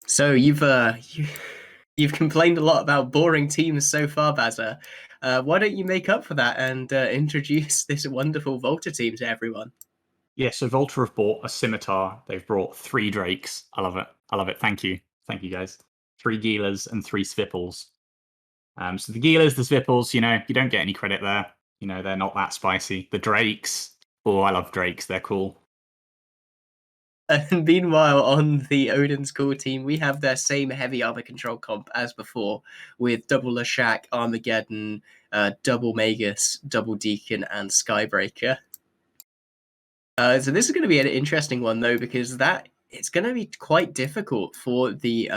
So you've complained a lot about boring teams so far, Bazza. Why don't you make up for that and introduce this wonderful Volta team to everyone? Yeah, so Volta have bought a scimitar. They've brought 3 drakes. I love it. I love it. Thank you. Thank you, guys. 3 Gilas and 3 Svipples. So the Gilas, the Svipples, you don't get any credit there. They're not that spicy. The drakes, oh, I love drakes. They're cool. And meanwhile, on the Odin's core team, we have their same heavy armor control comp as before, with double Lashak, Armageddon, double Magus, double Deacon, and Skybreaker. So this is going to be an interesting one though, because it's going to be quite difficult for the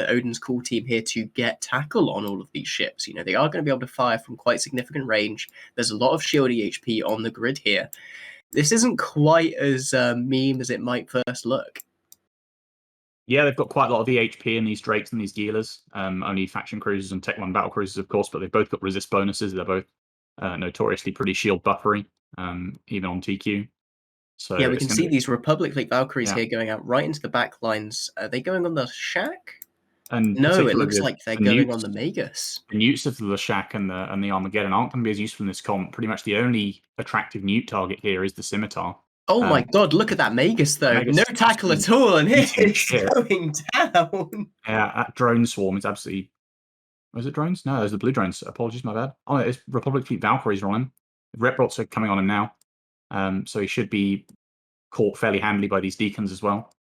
Odin's Call team here to get tackle on all of these ships. They are going to be able to fire from quite significant range. There's a lot of shield EHP on the grid here. This isn't quite as meme as it might first look. Yeah, they've got quite a lot of EHP in these drakes and these Gilas. Only faction cruisers and Tech 1 battle cruisers, of course, but they've both got resist bonuses. They're both notoriously pretty shield buffery, even on TQ. So yeah, we can see these Republic Fleet Valkyries here going out right into the back lines. Are they going on the Shack? And no, it looks like they're going on the Magus. The newts of the Lashak and the Armageddon aren't going to be as useful in this comp. Pretty much the only attractive newt target here is the Scimitar. Oh my god, look at that Magus though. Magus no tackle at all, and it's going down. Yeah, that drone swarm is absolutely... Was it drones? No, those are the blue drones. Apologies, my bad. Oh, it's Republic Fleet Valkyries are on him. Reprots are coming on him now. So he should be caught fairly handily by these deacons as well.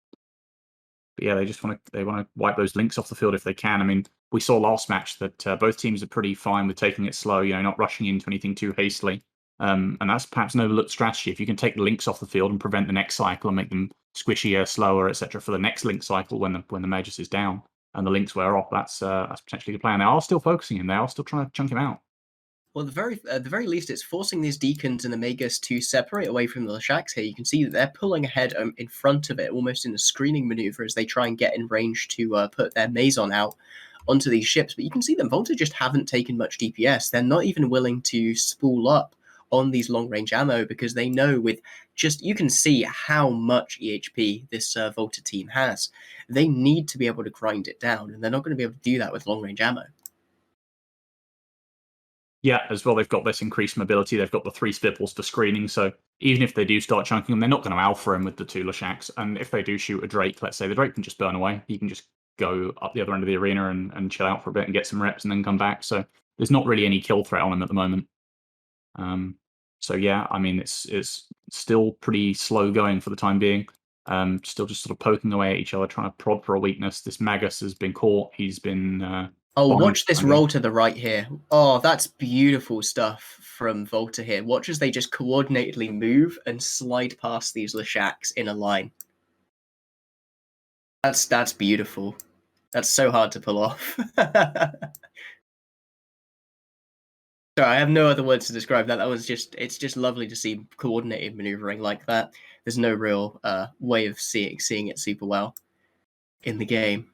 But yeah, they want to wipe those links off the field if they can. I mean, we saw last match that both teams are pretty fine with taking it slow, not rushing into anything too hastily. And that's perhaps an overlooked strategy. If you can take the links off the field and prevent the next cycle and make them squishier, slower, etc., for the next link cycle when the Magus is down and the links wear off, that's potentially the plan. They are still focusing him. They are still trying to chunk him out. Well, at the very least, it's forcing these Deacons and the Magus to separate away from the Lashaks here. You can see that they're pulling ahead in front of it, almost in a screening maneuver as they try and get in range to put their Maison out onto these ships. But you can see that Volta just haven't taken much DPS. They're not even willing to spool up on these long-range ammo because they know you can see how much EHP this Volta team has. They need to be able to grind it down, and they're not going to be able to do that with long-range ammo. Yeah, as well, they've got this increased mobility. They've got the 3 Spipples for screening, so even if they do start chunking them, they're not going to alpha him with the 2 Lashaks. And if they do shoot a Drake, let's say, the Drake can just burn away. He can just go up the other end of the arena and chill out for a bit and get some reps and then come back. So there's not really any kill threat on him at the moment. So yeah, I mean, it's still pretty slow going for the time being. Still just sort of poking away at each other, trying to prod for a weakness. This Magus has been caught. He's been... Oh, watch this roll to the right here. Oh, that's beautiful stuff from Volta here. Watch as they just coordinatedly move and slide past these Lashaks in a line. That's beautiful. That's so hard to pull off. Sorry, I have no other words to describe that. It's just lovely to see coordinated maneuvering like that. There's no real way of seeing it super well in the game.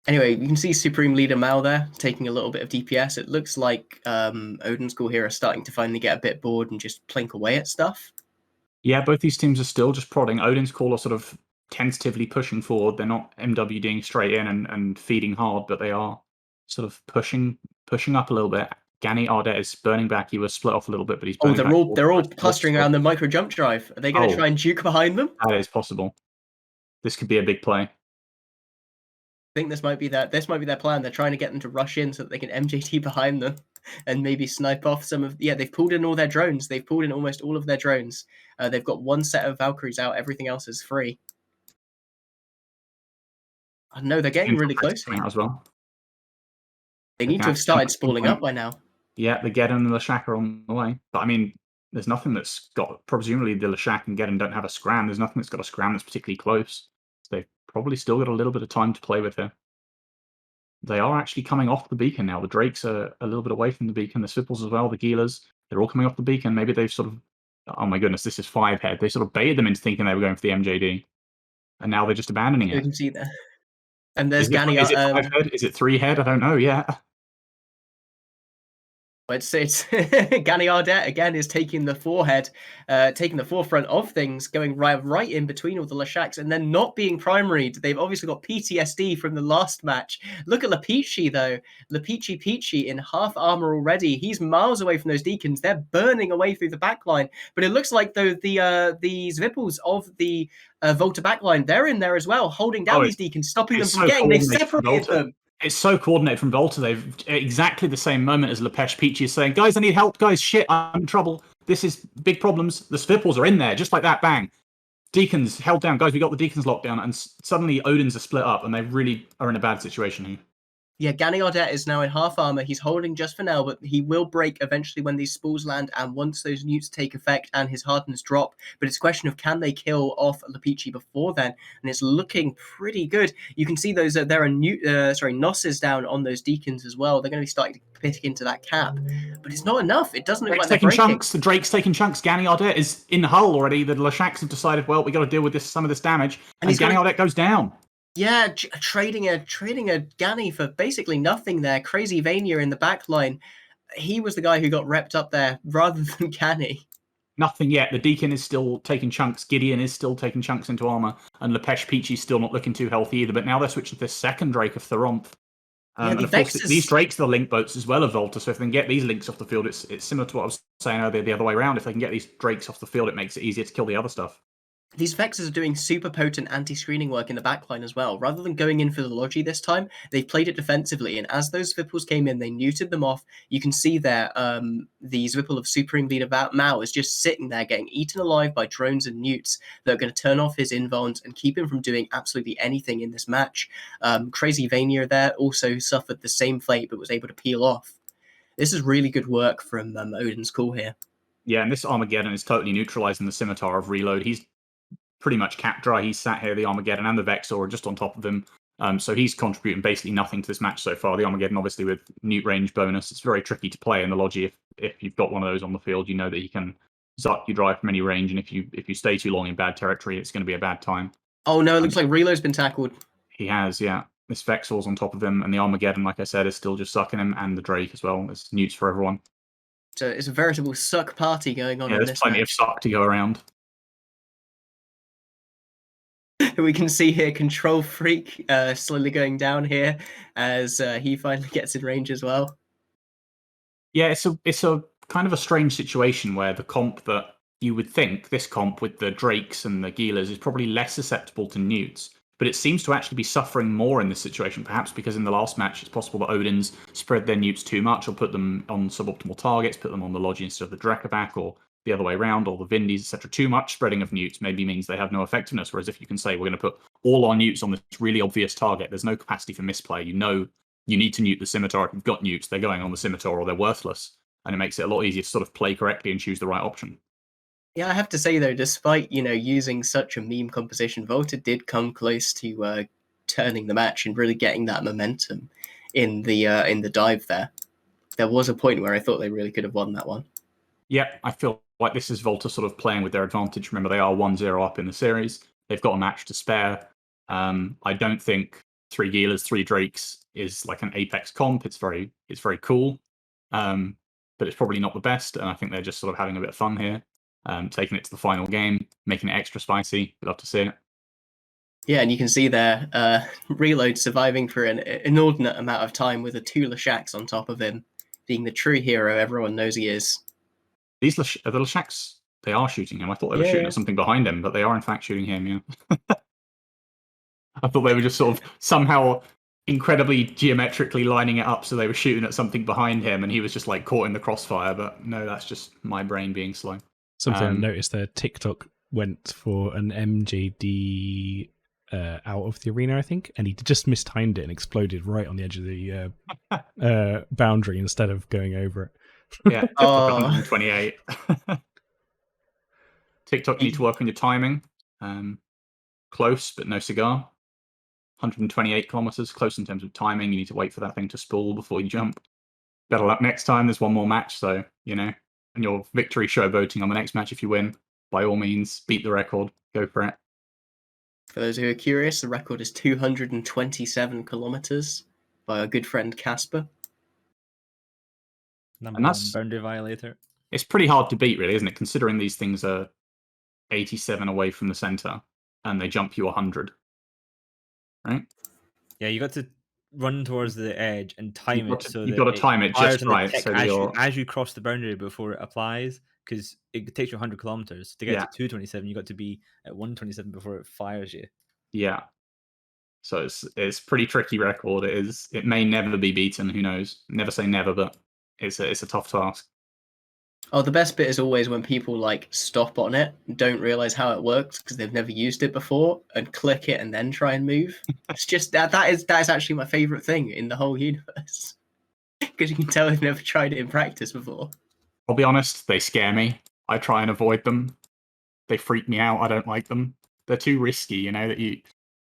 Anyway, you can see Supreme Leader Mal there, taking a little bit of DPS. It looks like Odin's School here are starting to finally get a bit bored and just plink away at stuff. Yeah, both these teams are still just prodding. Odin's Call are sort of tentatively pushing forward. They're not MWDing straight in and feeding hard, but they are sort of pushing up a little bit. Gani Ardet is burning back. He was split off a little bit, but he's burning back. They're all clustering around the micro jump drive. Are they going to try and juke behind them? That is possible. This could be a big play. I think this might be their plan. They're trying to get them to rush in so that they can MJT behind them and maybe snipe off some of... Yeah, they've pulled in all their drones. They've pulled in almost all of their drones. They've got one set of Valkyries out. Everything else is free. Oh, no, they're getting really close here. As well. They need to have started spooling up by now. Yeah, the Geddon and the Lashak are on the way. But I mean, there's nothing that's got... Presumably the Lashak and Geddon don't have a scram. There's nothing that's got a scram that's particularly close. So they've probably still got a little bit of time to play with here. They are actually coming off the beacon now. The Drakes are a little bit away from the beacon. The Svipples as well, the Gilas, they're all coming off the beacon. Maybe they've sort of... Oh my goodness, this is 5 head. They sort of baited them into thinking they were going for the MJD. And now they're just abandoning it. You can see that. And there's Gani... Is it 5 head? Is it 3 head? I don't know, yeah. It's Gani Ardet again is taking the taking the forefront of things, going right in between all the Lashaks, and then not being primaried. They've obviously got PTSD from the last match. Look at Lapichi though, Lapichi Peachy in half armor already. He's miles away from those deacons. They're burning away through the backline, but it looks like though the Zwippels of the Volta backline, they're in there as well, holding down these deacons, stopping them from getting. They've separated them. It's so coordinated from Volta. They've exactly the same moment as Lepesh Peachy is saying, guys, I need help. Guys, shit, I'm in trouble. This is big problems. The Zwippels are in there, just like that, bang. Deacons held down. Guys, we got the Deacons locked down. And suddenly Odins are split up, and they really are in a bad situation here. Yeah, Gani Ardet is now in half armor. He's holding just for now, but he will break eventually when these spools land and once those newts take effect and his hardness drop. But it's a question of can they kill off Lapichi before then? And it's looking pretty good. You can see those there are Nosses down on those deacons as well. They're going to be starting to pick into that cap, but it's not enough. It doesn't look like they're breaking. Chunks. The Drake's taking chunks. Gani Ardet is in the hull already. The Lashaks have decided, well, we got to deal with some of this damage, and Gani Ardet goes down. Yeah, trading a Gani for basically nothing there. Crazy Vania in the back line. He was the guy who got repped up there rather than Gani. Nothing yet. The Deacon is still taking chunks. Gideon is still taking chunks into armor. And Lepesh Peachy's still not looking too healthy either. But now they're switching to the second Drake of Thoromph. And of course, these Drakes are the link boats as well of Volta. So if they can get these links off the field, it's similar to what I was saying earlier the other way around. If they can get these Drakes off the field, it makes it easier to kill the other stuff. These Vexes are doing super potent anti-screening work in the backline as well. Rather than going in for the Logi this time, they've played it defensively, and as those Zwippels came in, they neutered them off. You can see there, the Zwipple of Supreme Leader Mao is just sitting there getting eaten alive by drones and newts that are going to turn off his invulns and keep him from doing absolutely anything in this match. Crazy Vania there also suffered the same fate, but was able to peel off. This is really good work from Odin's Call here. Yeah, and this Armageddon is totally neutralizing the Scimitar of Reload. He's pretty much cap dry. He's sat here, the Armageddon and the Vexor are just on top of him. So he's contributing basically nothing to this match so far. The Armageddon, obviously, with newt range bonus, it's very tricky to play in the Logi. If you've got one of those on the field, you know that he can zuck you dry from any range, and if you stay too long in bad territory, it's going to be a bad time. Oh no, it looks like Reload's been tackled. He has, yeah. This Vexor's on top of him, and the Armageddon, like I said, is still just sucking him, and the Drake as well. There's newts for everyone. So it's a veritable suck party going on. Yeah, there's plenty of suck to go around. We can see here Control Freak slowly going down here as he finally gets in range as well. Yeah, it's a kind of a strange situation where the comp that you would think, this comp with the Drakes and the Gilas, is probably less susceptible to newts, but it seems to actually be suffering more in this situation, perhaps because in the last match it's possible that Odins spread their newts too much or put them on suboptimal targets, put them on the Logi instead of the Drekavac, or the other way around, or the Vindis, etc. Too much spreading of newts maybe means they have no effectiveness, whereas if you can say we're going to put all our newts on this really obvious target, there's no capacity for misplay. You know you need to newt the Scimitar. If you've got newts, they're going on the Scimitar or they're worthless, and it makes it a lot easier to sort of play correctly and choose the right option. Yeah, I have to say though, despite using such a meme composition, Volta did come close to turning the match and really getting that momentum in the dive there. There was a point where I thought they really could have won that one. Yeah, I feel like this is Volta sort of playing with their advantage. Remember, they are 1-0 up in the series. They've got a match to spare. I don't think 3 Gilas, 3 Drakes is like an Apex comp. It's very cool, but it's probably not the best. And I think they're just sort of having a bit of fun here, taking it to the final game, making it extra spicy. We'd love to see it. Yeah, and you can see there, Reload surviving for an inordinate amount of time with the 2 Lashaks on top of him, being the true hero everyone knows he is. These the Lashaks, they are shooting him. I thought they were shooting at something behind him, but they are in fact shooting him, yeah. I thought they were just sort of somehow incredibly geometrically lining it up so they were shooting at something behind him and he was just like caught in the crossfire, but no, that's just my brain being slow. Something I noticed there, TikTok went for an MJD out of the arena, I think, and he just mistimed it and exploded right on the edge of the boundary instead of going over it. Yeah, TikTok 128. TikTok, you need to work on your timing. Close, but no cigar. 128 kilometers, close in terms of timing. You need to wait for that thing to spool before you jump. Better luck next time. There's one more match, so, and your victory showboating on the next match if you win. By all means, beat the record. Go for it. For those who are curious, the record is 227 kilometers by our good friend Casper. Number one boundary violator. It's pretty hard to beat, really, isn't it? Considering these things are 87 away from the center and they jump you 100, right? Yeah, you got to run towards the edge and time it so you've that got to time it fires just on the right, tick so that as you cross the boundary before it applies, because it takes you 100 kilometers to get to 227. You got to be at 127 before it fires you. Yeah. So it's pretty tricky record. It may never be beaten. Who knows? Never say never, but it's a tough task. Oh, the best bit is always when people like stop on it, don't realize how it works because they've never used it before, and click it and then try and move. It's just that is actually my favorite thing in the whole universe because you can tell they've never tried it in practice before. I'll be honest, they scare me. I try and avoid them. They freak me out. I don't like them. They're too risky, you know, that you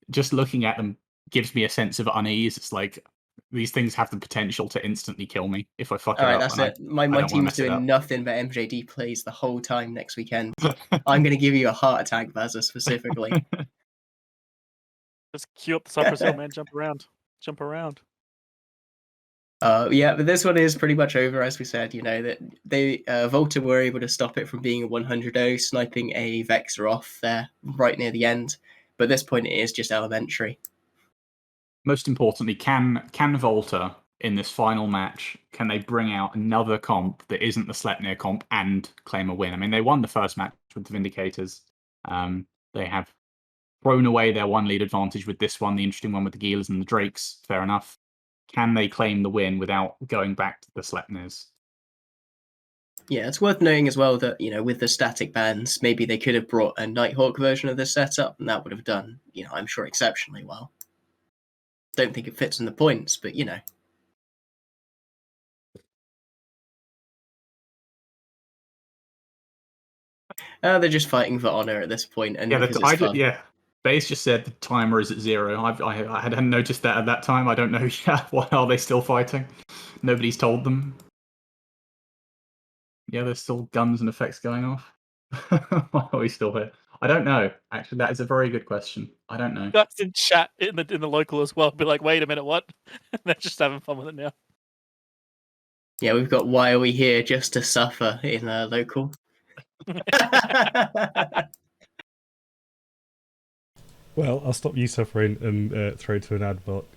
just looking at them gives me a sense of unease. It's like these things have the potential to instantly kill me if I fuck it up. That's it. My team's doing nothing but MJD plays the whole time next weekend. I'm going to give you a heart attack, Vaza, specifically. Just queue up the Cypress Hill, man. Jump around. Jump around. Yeah, but this one is pretty much over, as we said. You know that they Volta were able to stop it from being a 100-0, sniping a Vexor off there right near the end. But at this point, it is just elementary. Most importantly, can Volta in this final match, can they bring out another comp that isn't the Sleipnir comp and claim a win? I mean, they won the first match with the Vindicators. They have thrown away their one lead advantage with this one, the interesting one with the Gilas and the Drakes. Fair enough. Can they claim the win without going back to the Sleipnirs? Yeah, it's worth noting as well that, you know, with the static bans, maybe they could have brought a Nighthawk version of this setup, and that would have done, you know, I'm sure exceptionally well. Don't think it fits in the points, but, you know. They're just fighting for honor at this point, and because it's fun. Base just said the timer is at 0. I hadn't noticed that at that time. I don't know. Why are they still fighting? Nobody's told them. Yeah, there's still guns and effects going off. Why are we still here? I don't know. Actually, that is a very good question. I don't know. Guys in chat in the local as well be like, wait a minute, what? They're just having fun with it now. Yeah, we've got why are we here just to suffer in a local. Well, I'll stop you suffering and throw to an ad block.